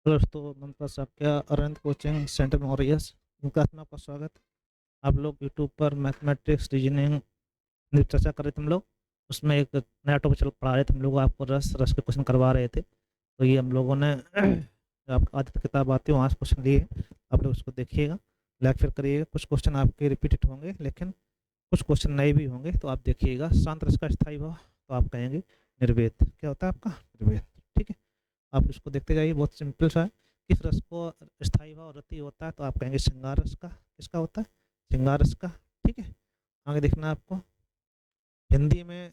Hello दोस्तों, नमस्कार। सबका अरविंद कोचिंग सेंटर में हो रही है क्लास में आपका स्वागत। आप लोग यूट्यूब पर मैथमेटिक्स रीजनिंग चर्चा कर रहे थे हम लोग। उसमें एक नया टॉपिक चल पढ़ा रहे थे हम लोग, आपको रस रस के क्वेश्चन करवा रहे थे। तो ये हम लोगों ने जो आप आदित्य किताब आती है वहाँ से क्वेश्चन लिए। आप लोग उसको देखिएगा, लाइक फिर करिएगा। कुछ क्वेश्चन आपके रिपीटेड होंगे, लेकिन कुछ क्वेश्चन नए भी होंगे, तो आप देखिएगा। शांत रस का स्थायी भाव, तो आप कहेंगे निर्वेद। क्या होता है आपका? निर्वेद। ठीक है, आप इसको देखते जाइए, बहुत सिंपल सा है। किस रस को स्थायी भाव रति होता है? तो आप कहेंगे श्रृंगार रस का। किसका होता है? श्रृंगार रस का। ठीक है, आगे देखना है आपको। हिंदी में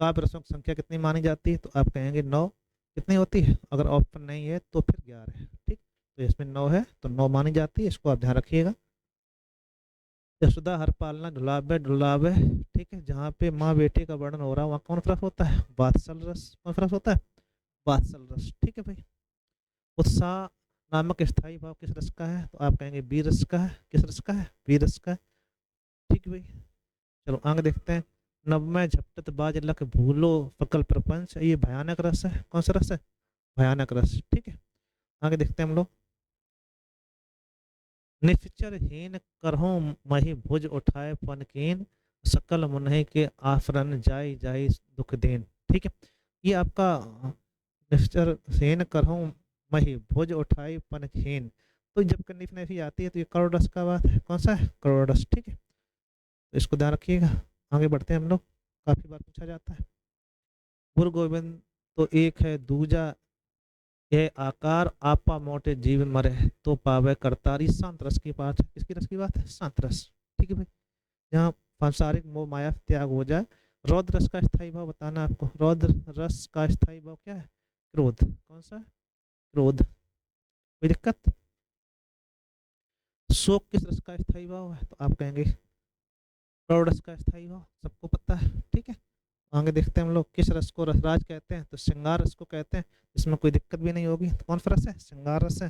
काव्य रसों की संख्या कितनी मानी जाती है? तो आप कहेंगे 9। कितनी होती है? अगर ऑप्शन नहीं है तो फिर 11 है। ठीक, तो इसमें 9 है तो 9 मानी जाती है, इसको आप ध्यान रखिएगा। यशोदा हर पालना ढुलावे ढुलावे। ठीक है, जहाँ पे माँ बेटे का वर्णन हो रहा है वहाँ कौन रस होता है? वात्सल रस। कौन सा रस होता है? वात्सल रस। ठीक है भाई। उत्साह नामक स्थायी भाव किस रस का है? तो आप कहेंगे वीर रस का है। किस रस का है? वीर रस का है। ठीक है भाई। चलो आगे देखते हैं। नवमय झपटत बाज लख भूलो सकल प्रपंच, ये भयानक रस है। कौन सा रस है? भयानक रस। ठीक है, आगे देखते हैं हम लोग। निश्चर हीन करहूं मही भुज उठाए फनकीन, सकल मुनहि के आफरन जाई जाई दुख दीन। ठीक है, ये आपका निश्चर हीन करहूं मही भुज उठाई फनकीन। तो जब कंडीशन ऐसी आती है तो ये करोड़ रस का बात है। कौन सा है? करोड़ रस। ठीक है, तो इसको ध्यान रखिएगा। आगे बढ़ते हैं हम लोग। काफी बार पूछा जाता है। गुरु गोविंद तो एक है दूजा, ये आकार आपा मोटे जीवन मरे, तो पावे करतारी। शांत रस की बात है। किसकी रस की बात है? शांत रस। ठीक है भाई, जहाँ सांसारिक मोह माया से त्याग हो जाए। रौद्र रस का स्थायी भाव बताना है आपको। रौद्र रस का स्थायी भाव क्या है? क्रोध। कौन सा है? क्रोध। कोई दिक्कत? शोक किस रस का स्थायी भाव है? तो आप कहेंगे करोड़ रस का स्थायी भाव, सबको पता है। ठीक है, आगे देखते हैं हम लोग। किस रस को रसराज कहते हैं? तो श्रृंगार रस को कहते हैं। इसमें कोई दिक्कत भी नहीं होगी। तो कौन सा रस है? श्रृंगार रस है।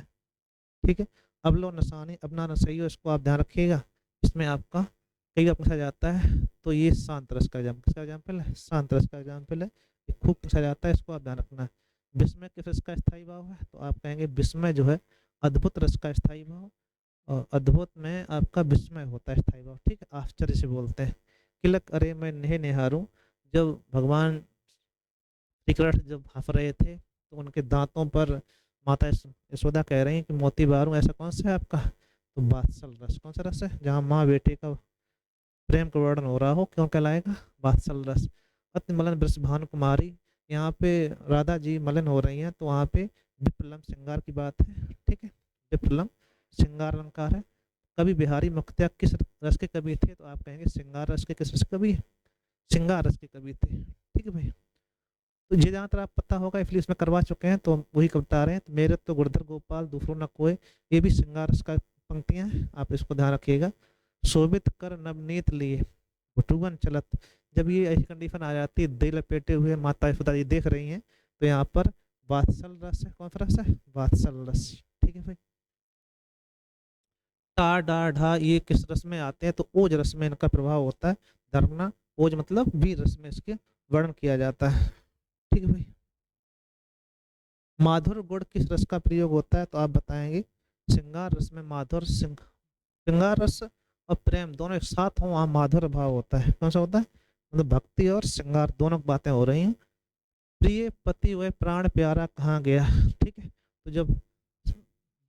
ठीक है, अब लो नसानी अब ना नसइयो, इसको आप ध्यान रखिएगा। इसमें आपका कई बार पूछा जाता है। तो ये शांत रस का एग्जाम, किसका एग्जाम्पल है? शांत रस का एग्जाम्पल है। ये खूब पूछा जाता है, इसको आप ध्यान रखना है। विस्मय किस रस का स्थायी भाव है? तो आप कहेंगे विस्मय जो है अद्भुत रस का स्थायी भाव। और अद्भुत में आपका विस्मय होता है स्थायी भाव। ठीक है, आश्चर्य से बोलते हैं। किलक अरे मैं नेह निहारूं, जब भगवान श्री कृष्ण जब हंस रहे थे तो उनके दांतों पर माता यशोदा कह रही है कि मोती बारू। ऐसा कौन सा है आपका? तो वात्सल रस। कौन सा रस है? जहाँ माँ बेटे का प्रेम का वर्णन हो रहा हो, क्यों कहलाएगा? वात्सल रस। अति मलन वृषभानु कुमारी, यहाँ पे राधा जी मलन हो रही हैं, तो वहाँ पे विप्रलंब श्रृंगार की बात है। ठीक है, विप्रलंब श्रृंगार अलंकार है। कवि बिहारी मुखत्यार किस रस के कवि थे? तो आप कहेंगे श्रृंगार रस के। किस रस के कवि? श्रृंगार रस के कवि थे। ठीक है भाई, तो ये जहाँ तक आप पता होगा, इसलिए इसमें करवा चुके हैं तो हम वही बता रहे हैं। तो मेरे तो गुरधर गोपाल दूसरों न कोई, ये भी श्रृंगार रस का पंक्तियां हैं, आप इसको ध्यान रखिएगा। शोभित कर नवनीत लिए भटुगन चलत, जब ये ऐसी कंडीशन आ जाती है, दिल लपेटे हुए माता यशोदा जी देख रही हैं, तो यहाँ पर वात्सल रस है। कौन सा रस है? वात्सल रस। ठीक है भाई। टा डा ढा ये किस रस में आते हैं? तो ओज रस में इनका प्रभाव होता है। धर्मना ओज मतलब वीर रस में इसके वर्णन किया जाता है। ठीक है भाई। माधुर गुण किस रस का प्रयोग होता है? तो आप बताएंगे श्रृंगार रस में माधुर श्रृंगार रस और प्रेम दोनों एक साथ हो, वहाँ माधुर भाव होता है। कौन सा होता है? मतलब भक्ति और श्रृंगार दोनों बातें हो रही हैं। प्रिय पति वह प्राण प्यारा कहाँ गया। ठीक है, तो जब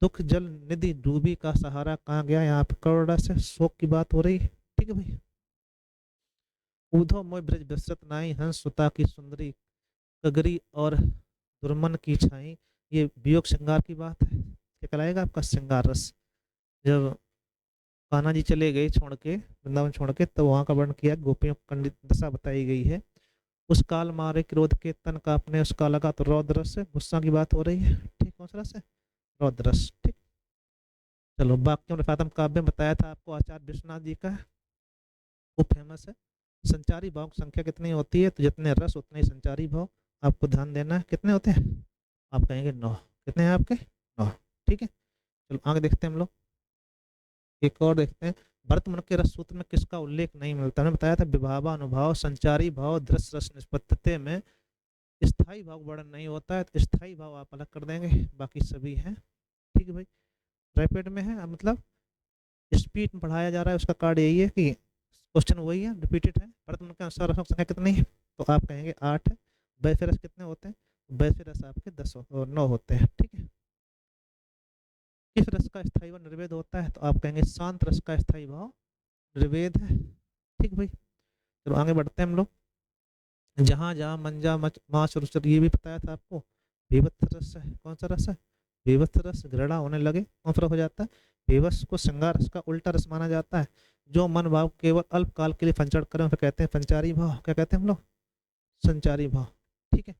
दुख जल निधि डूबी का सहारा कहाँ गया, यहाँ पे करोड़ा से शोक की बात हो रही है। ठीक है भाई। ऊधो मोय ब्रज बिसरत नाई, हंस सुता की सुंदरी कगरी और दुर्मन की छाई, ये वियोग श्रृंगार की बात है। क्या कहलाएगा आपका? श्रृंगार रस। जब कान्हा जी चले गए छोड़ के, वृंदावन छोड़ के, तो वहां का वर्णन किया, गोपियों की दशा बताई गई है। उस काल मारे क्रोध के तन का अपने, उसका लगा तो रौद्र रस है, गुस्सा की बात हो रही है। ठीक, कौन सा रस है? रौद्र रस। ठीक, चलो वाक्यों रिफातम काव्य में बताया था आपको आचार्य विश्वनाथ जी का, वो फेमस है। संचारी भाव की संख्या कितनी होती है? तो जितने रस उतने ही संचारी भाव। आपको ध्यान देना है। कितने होते हैं? आप कहेंगे 9। कितने हैं आपके? 9। ठीक है, चलो आगे देखते हैं हम लोग। एक और देखते हैं। भरत मुनि के रस सूत्र में किसका उल्लेख नहीं मिलता? मैंने बताया था विभावा अनुभाव संचारी भाव दृश्य रस निष्पत्ति में स्थाई भाव वर्णन नहीं होता है, तो स्थाई भाव आप अलग कर देंगे, बाकी सभी हैं। ठीक है भाई। रैपिड में है मतलब स्पीड में पढ़ाया जा रहा है, उसका कार्ड यही है कि क्वेश्चन वही है, रिपीटेड है। वर्तमान के अनुसार रसों की संख्या कितनी है, तो आप कहेंगे 8 है। वैसे रस कितने होते हैं, वैसे रस आपके 10 और 9 होते हैं। ठीक है। किस रस का स्थायी भाव निर्वेद होता है, तो आप कहेंगे शांत रस का स्थायी भाव निर्वेद है। ठीक भाई। चलो आगे बढ़ते हैं हम लोग। जहाँ जहाँ मंजा मच माछ रुचर, ये भी बताया था आपको। भीभत्स रस है, कौन सा रस है, भीभत्स रस। घृणा होने लगे, कौन सा रस हो जाता है, भीभत्स को श्रृंगार रस का उल्टा रस माना जाता है। जो मन भाव केवल अल्प काल के लिए संचरण करें उसे कहते हैं संचारी भाव। क्या कहते हैं हम लोग, संचारी भाव। ठीक है,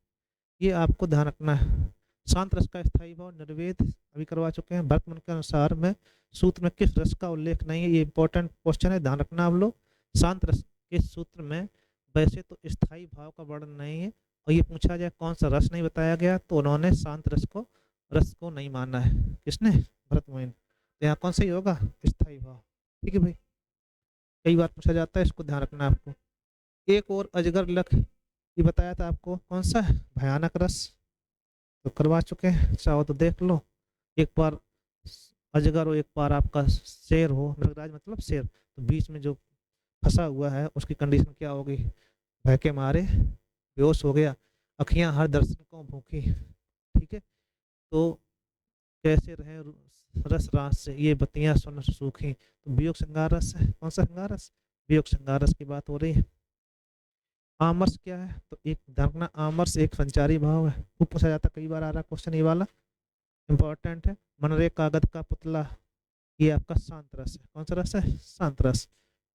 ये आपको ध्यान रखना है। शांत रस का स्थायी भाव निर्वेद अभी करवा चुके हैं। भरतमुनि के अनुसार में सूत्र में किस रस का उल्लेख नहीं है, ये इंपॉर्टेंट क्वेश्चन है, ध्यान रखना आप लोग। शांत रस के सूत्र में वैसे तो स्थायी भाव का वर्णन नहीं है, और ये पूछा जाए कौन सा रस नहीं बताया गया, तो उन्होंने शांत रस को नहीं माना है। किसने, भरतमुनि ने। तो यहाँ कौन सा ही होगा, स्थायी भाव। ठीक है भाई, कई बार पूछा जाता है, इसको ध्यान रखना है आपको। एक और अजगर लख, ये बताया था आपको, कौन सा है, भयानक रस। तो करवा चुके हैं, चाहो तो देख लो। एक बार अजगर हो, एक बार आपका शेर हो, मृगराज मतलब शेर, तो बीच में जो फंसा हुआ है उसकी कंडीशन क्या होगी, भय के मारे बेहोश हो गया, अखियां हर दर्शन को भूखी। ठीक है। तो कैसे रहे रस रास से, ये बत्तियां सुन सूखी। तो वियोग श्रृंगार रस है, कौन सा श्रृंगार रस, वियोग श्रृंगार रस की बात हो रही है। आमर्श क्या है, तो एक धरना आमर्श एक संचारी भाव है, वो पूछा जाता, कई बार आ रहा क्वेश्चन ये वाला, इंपॉर्टेंट है। मनरे कागज का पुतला, ये आपका शांत रस है, कौन सा रस है, शांत रस।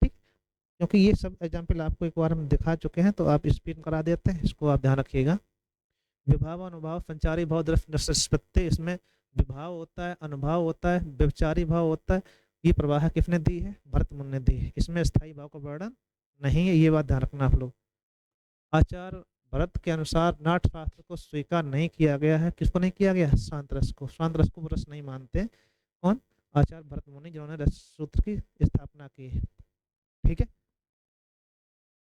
ठीक, क्योंकि ये सब एग्जाम्पल आपको एक बार हम दिखा चुके हैं, तो आप स्पीड करा देते हैं, इसको आप ध्यान रखिएगा। विभाव अनुभाव संचारी भाव दृष्टि, इसमें विभाव होता है, अनुभाव होता है, व्यभिचारी भाव होता है। ये प्रवाह किसने दी है, भरतमुनि ने दी है। इसमें स्थायी भाव का वर्णन नहीं है, ये बात ध्यान रखना आप लोग। आचार्य भरत के अनुसार नाट्यशास्त्र को स्वीकार नहीं किया गया है, किसको नहीं किया गया, शांत रस को। शांत रस को रस नहीं मानते कौन, आचार्य भरत मुनि, जिन्होंने रस सूत्र की स्थापना की है। ठीक है।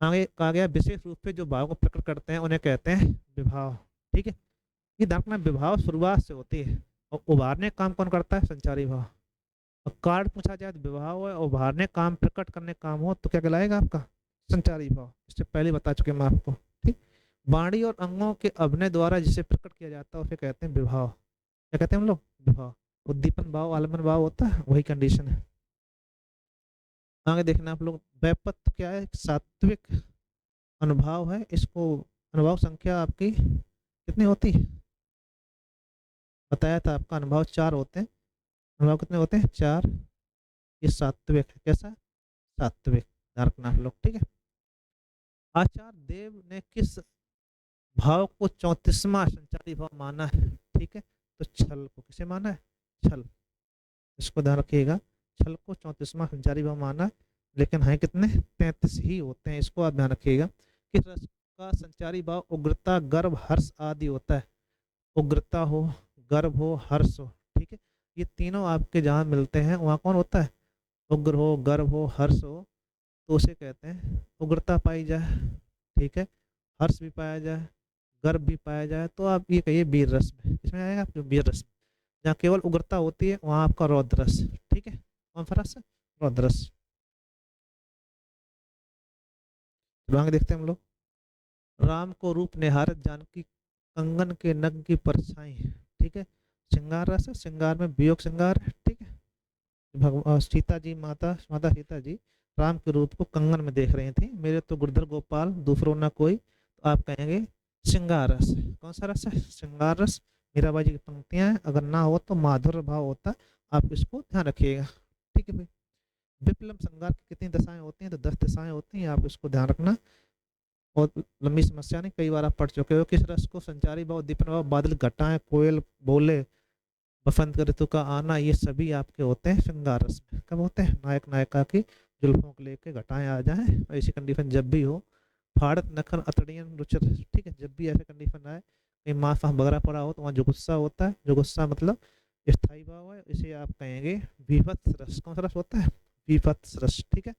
आगे कहा गया विशेष रूप से जो भाव को प्रकट करते हैं उन्हें कहते हैं विभाव। ठीक है। ये दाखना विभाव शुरुआत से होती है, और उभारने का काम कौन करता है, संचारी भाव। और कार्ड पूछा जाए तो विभाव है, उभारने काम प्रकट करने काम हो तो क्या कहलाएगा आपका, संचारी भाव। इससे पहले बता चुके मैं आपको। ठीक। वाणी और अंगों के अभिनय द्वारा जिसे प्रकट किया जाता है उसे कहते हैं विभाव। क्या कहते हैं हम लोग, विभाव। उद्दीपन भाव आलम्बन भाव होता है, वही कंडीशन है। आगे देखना आप लोग, व्यापत्व क्या है, सात्विक अनुभाव है। इसको अनुभाव संख्या आपकी कितनी होती है, बताया था आपका, अनुभव 4 होते हैं। अनुभव कितने होते हैं, 4। ये सात्विक है, कैसा, सात्विक। ध्यान रखना आप लोग। ठीक है। आचार्य देव ने किस भाव को 34वां संचारी भाव माना है, ठीक है, तो छल को किसे माना है, छल। इसको ध्यान रखिएगा, छल को 34वां संचारी भाव माना है, लेकिन है कितने, 33 ही होते हैं। इसको आप ध्यान रखिएगा। किस रस का संचारी भाव उग्रता गर्भ हर्ष आदि होता है, उग्रता हो, गर्भ हो, हर्ष हो। ठीक है। ये तीनों आपके जहाँ मिलते हैं वहाँ कौन होता है, उग्र हो, गर्भ हो, हर्ष हो, तो उसे कहते हैं उग्रता पाई जाए। ठीक है। हर्ष भी पाया जाए, गर्भ भी पाया जाए, तो आप ये कहिए वीर रस में, इसमें आएगा आपको वीर रस। जहाँ केवल उग्रता होती है वहाँ आपका रौद्र रस। ठीक है। कौन सा रस है, रौद्र रस। तो आगे देखते हैं हम लोग। राम को रूप निहारत जानकी कंगन के नग की परछाई। ठीक है। श्रृंगार रस है, श्रृंगार में वियोग श्रृंगार है। ठीक है। भगवान सीता जी, माता माता सीता जी राम के रूप को कंगन में देख रही थी, मेरे तो गुरुधर गोपाल दूसरों ना कोई, तो आप कहेंगे श्रृंगार रस। कौन सा रस है, श्रृंगार रस। मीराबाई जी की पंक्तियां हैं, अगर ना हो तो माधुर्य भाव होता, आप इसको ध्यान रखिएगा। ठीक है भाई। विप्लव श्रृंगार की कितनी दशाएं होती हैं, तो 10 दशाएं होती हैं, आप इसको ध्यान रखना। बहुत लंबी समस्या नहीं, कई बार आप पढ़ चुके हो। किस रस को संचारी भाव, दीपन भाव, बादल घटाएं, कोयल बोले, बसंत ऋतु का आना, ये सभी आपके होते हैं श्रृंगार रस में। कब होते हैं, नायक नायिका की जुल्फों को लेके घटाएं आ जाएं, और ऐसी कंडीशन जब भी हो। फाड़त नखन अतड़ियन रुचर। ठीक है। जब भी ऐसे कंडीशन आए, कहीं मांस वहाँ बगरा पड़ा हो, तो वहाँ जो गुस्सा होता है, जो गुस्सा मतलब स्थायी भाव है, इसे आप कहेंगे विभत्स रस। कौन सा रस होता है, विभत्स रस। ठीक है।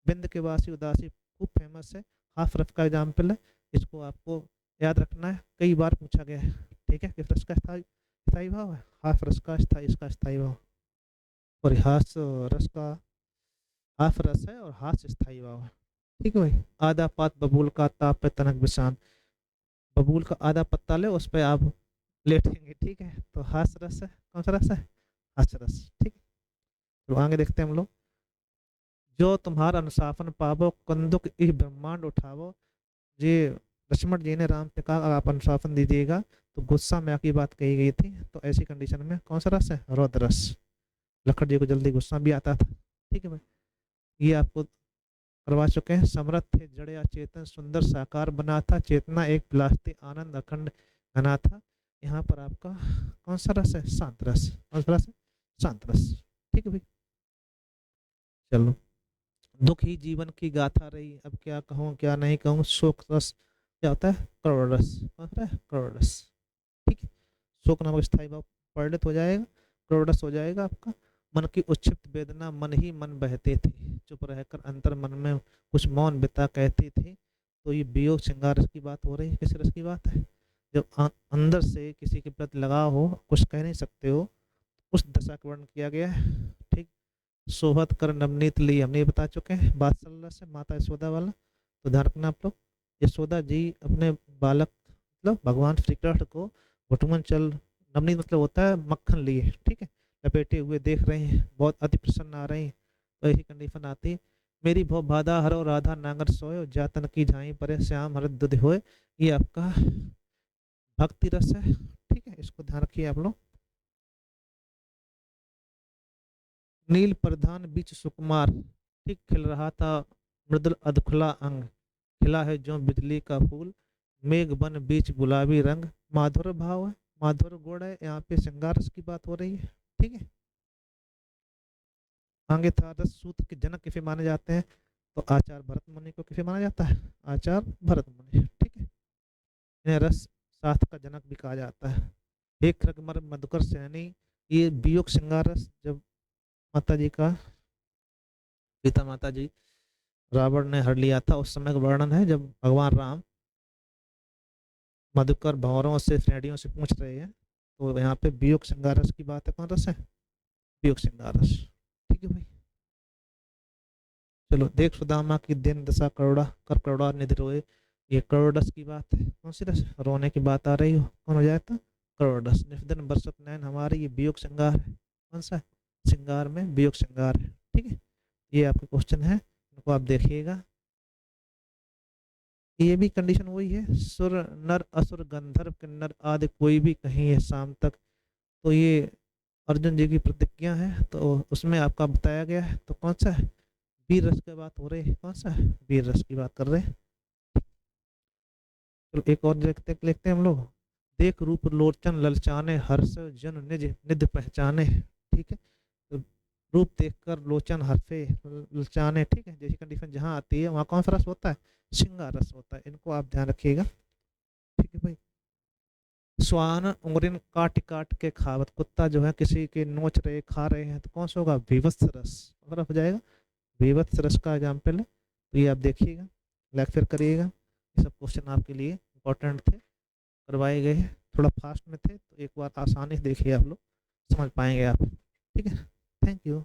बिंद के वासी उदासी खूब फेमस है, हाफ रफ का एग्जाम्पल है। इसको आपको याद रखना है, कई बार पूछा गया है। ठीक है, किस रस का स्थायी स्थायी भाव है? हास रस का स्थायी, इसका स्थायी भाव। और हास रस का हास रस है और हास स्थायी भाव है। ठीक है भाई। आधा पात बबूल का ताप पे तनक बिसान। बबूल का आधा पत्ता ले, उस पे आप लेटेंगे। ठीक है, तो हास रस है। कौन सा रस है? हास रस। ठीक है, तो आगे देखते हैं हम लोग। जो तुम्हारा अनुशासन पावो, कंदुक इह ब्रह्मांड उठावो। ये लक्ष्मण जी ने राम से कहा अगर आप अनुशासन दीजिएगा तो गुस्सा में आपकी बात कही गई थी, तो ऐसी कंडीशन में कौन सा रस है? रौद्र रस। लखन जी को जल्दी गुस्सा भी आता था। ठीक है भाई, ये आपको करवा चुके हैं। समरथ थे जड़ या चेतन, सुंदर साकार बना था, चेतना एक विलासती आनंद अखंड घना था। यहाँ पर आपका कौन सा रस है? शांत रस। कौन सा रस है? शांत रस। ठीक है भाई, चलो। दुख ही जीवन की गाथा रही, अब क्या कहूँ क्या नहीं कहूँ, शोक रस क्या होता है? करुण रस। कौन सा है? करुण रस। ठीक है, शोक नामक स्थायी भाव परिणत हो जाएगा, करुण रस हो जाएगा आपका। मन की उच्छिष्ट वेदना मन ही मन बहते थे, चुप रहकर अंतर मन में कुछ मौन बिता कहती थी। तो ये वियोग श्रृंगार रस की बात हो रही है। किस रस की बात है? जब अंदर से किसी के प्रति लगाव हो, कुछ कह नहीं सकते हो, उस दशा का वर्णन किया गया है। ठीक। सोहत कर नवनीत ली, हमने ये बता चुके हैं वात्सल्य से, माता यशोदा वाला। तो ध्यान रखना आप लोग। यशोदा जी अपने बालक मतलब भगवान श्री कृष्ण को घुटमन चल, नवनीत मतलब होता है मक्खन लिए, ठीक है, लपेटे हुए देख रहे हैं, बहुत अति प्रसन्न आ रहे हैं। तो ऐसी कंडीशन आती है। मेरी भो बाधा हरो राधा नांगर सोयो, जातन की झाई परे श्याम हर दुध होए। ये आपका भक्ति रस है। ठीक है, इसको ध्यान रखिए आप लोग। नील प्रधान बीच सुकुमार, ठीक खिल रहा था मृदुल अधखुला अंग, खिला है जो बिजली का फूल, मेघ बन बीच गुलाबी रंग। माधुर भाव है, माधुर गुण है, यहाँ पे श्रृंगार रस की बात हो रही है। ठीक है, आगे था रस सूत्र के जनक किसे माने जाते हैं? तो आचार्य भरत मुनि को किसे माना जाता है? आचार्य भरत मुनि। ठीक है, इन्हें रस शास्त्र का जनक भी कहा जाता है। हे खरगमर मधुकर सैनी, ये वियोग श्रृंगार रस जब माता जी का, सीता माता जी रावण ने हर लिया था, उस समय का वर्णन है जब भगवान राम मधुकर भंवरों से श्रेणियों से पूछ रहे हैं। तो यहाँ पे वियोग श्रृंगार रस की बात है। कौन रस है? वियोग श्रृंगार रस। ठीक है भाई, चलो। देख सुदामा की दिन दशा करोड़ा, कर करोड़ा निधि रोए। ये करोड़ रस की बात है। कौन सी रस? रोने की बात आ रही हो, कौन हो जाए तो? करोड़ रस। निफदन बरसत नैन हमारे, ये वियोग श्रृंगार है। कौन सा? श्रृंगार में वियोग श्रृंगार है। ठीक है, ये आपके क्वेश्चन है, इनको आप देखिएगा। ये भी कंडीशन वही है, सुर नर असुर गंधर्व किन्नर आदि कोई भी कहीं है शाम तक। तो ये अर्जुन जी की प्रतिज्ञा है, तो उसमें आपका बताया गया है। तो कौन सा है? वीर रस की बात हो रही है। कौन सा है? वीर रस की बात कर रहे हैं। चलो एक और लिखते हैं हम लोग। देख रूप लोचन ललचाने, हर्ष जन निज निध पहचाने। ठीक है, तो रूप देखकर लोचन हर्षे ललचाने। ठीक है, जैसी कंडीशन जहाँ आती है वहाँ कौन सा रस होता है? श्रृंगार रस होता है। इनको आप ध्यान रखिएगा। ठीक है भाई। स्वान उंगलिन काट काट के खावत, कुत्ता जो है किसी के नोच रहे खा रहे हैं, तो कौन सा होगा? विवत्स रस। अगर हो जाएगा विवत्स रस का एग्जाम्पल है। तो ये आप देखिएगा, लाइक फिर करिएगा। ये सब क्वेश्चन आपके लिए इंपॉर्टेंट थे, करवाए गए हैं। थोड़ा फास्ट में थे, तो एक बार आसानी से देखिए, आप लोग समझ पाएंगे आप। ठीक है, थैंक यू।